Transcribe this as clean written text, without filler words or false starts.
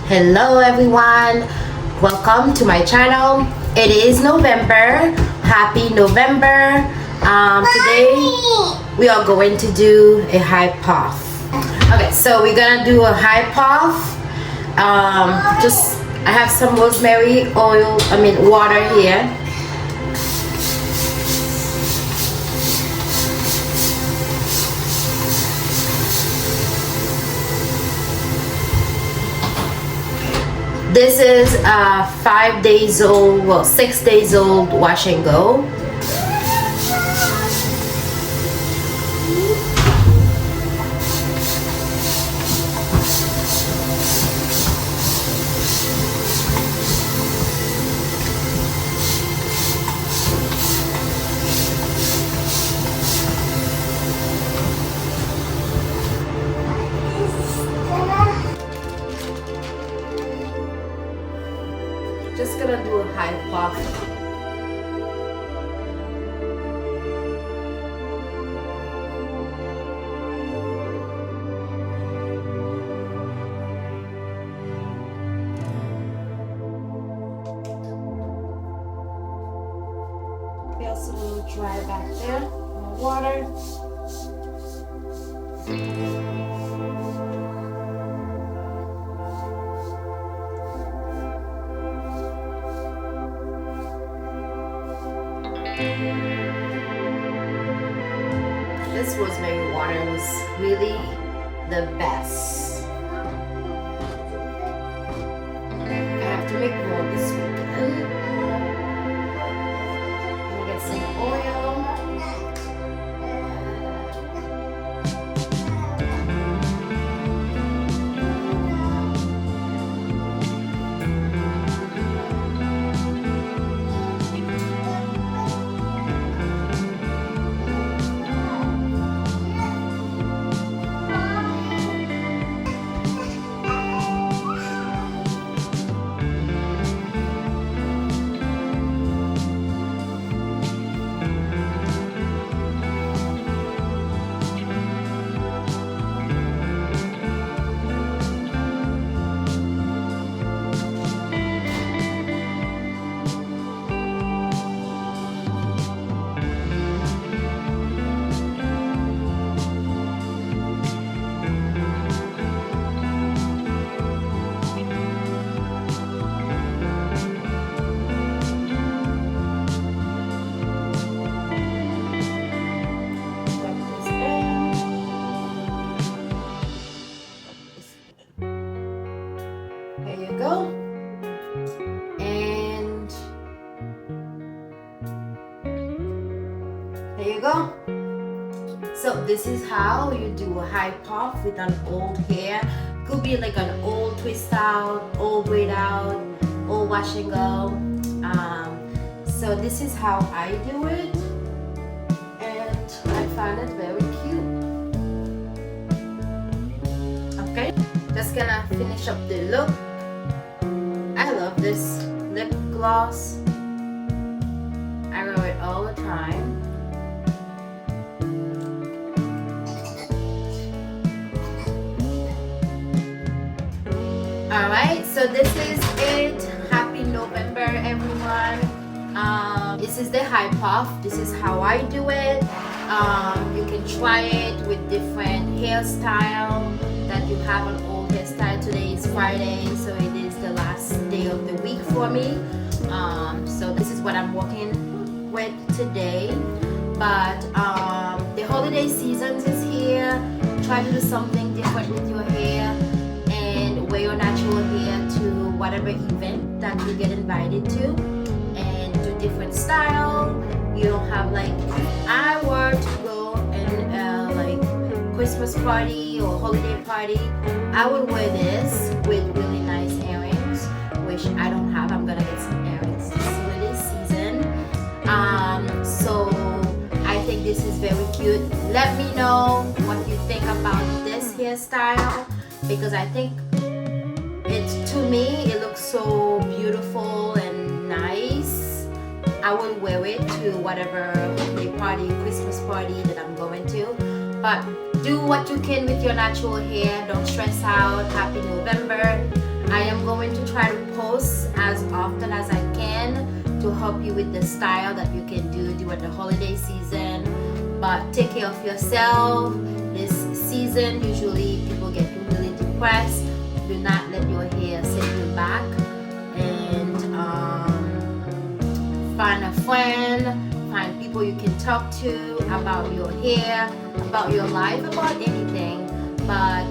Hello everyone, welcome to my channel. It is November. Happy November. Today we are going to do a high puff. Okay, so we're gonna do a high puff. I have some rosemary water here. This is 5 days old, well 6 days old wash and go. Just gonna do a high puff. Feels a little dry back there in the water. This rosemary water was really the best. I have to make more this weekend. I'm gonna get some oil. There you go. And there you go. So this is how you do a high puff with an old hair. Could be like an old twist out, old braid out, old wash and go. So this is how I do it, and I find it very cute. Okay, just gonna finish up the look. I love this lip gloss. I wear it all the time. Alright, so this is it. Happy November, everyone. This is the high puff. This is how I do it. You can try it with different hairstyle that you have an old hairstyle. Today is Friday, so it is the last day of the week for me. So this is what I'm working with today. But the holiday season is here. Try to do something different with your hair and wear your natural hair to whatever event that you get invited to, and do different style. You don't have like, I were to go and like Christmas party or holiday party, I would wear this with really nice earrings, which I don't have. I'm gonna get some earrings this holiday season. So I think this is very cute. Let me know what you think about this hairstyle, because I think to me it looks so beautiful and nice. I will wear it to whatever holiday party, Christmas party that I'm going to. But do what you can with your natural hair. Don't stress out. Happy November. I am going to try to post as often as I can to help you with the style that you can do during the holiday season. But take care of yourself. This season, usually people get really depressed. Do not let your hair set you back. And find a friend, find people you can talk to about your hair, about your life, about anything. But